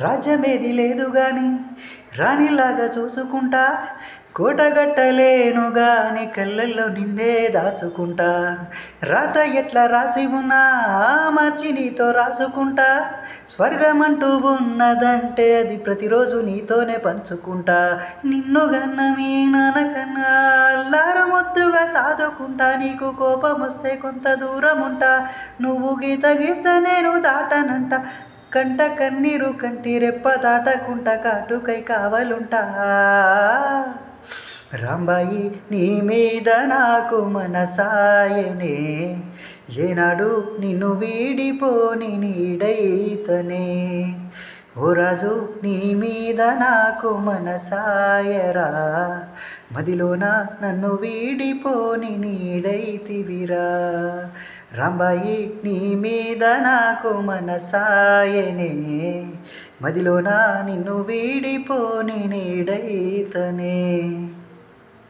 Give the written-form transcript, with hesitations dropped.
రాజ్యమేది లేదు గాని రాణిలాగా చూసుకుంటా, కోటగట్టలేను గాని కళ్ళల్లో నిన్నే దాచుకుంటా. రాత ఎట్లా రాసి ఉన్నా మార్చి నీతో రాసుకుంటా. స్వర్గమంటూ ఉన్నదంటే అది ప్రతిరోజు నీతోనే పంచుకుంటా. నిన్ను గన్న మీ నాన్నకన్నా అల్లారు ముద్దుగా సాదుకుంటా. నీకు కోపం వస్తే కొంత దూరం ఉంటా, నువ్వు గీత గీస్తే నేను దాటనంట. కంట కన్నీరు కంటి రెప్ప దాటకుంట కాటుకై కావలుంటా. రాంబాయి నీ మీద నాకు మనసాయనే, ఏనాడు నిన్ను వీడిపోని నీడైతనే. ఓ రాజు నీ మీద నాకు మనసాయరా, మదిలోన నన్ను వీడిపోని నీడైతివిరా. రాంబాయి నీ మీద నాకు మనసాయనే, మదిలోన నిన్ను వీడిపోని నీడైతనే.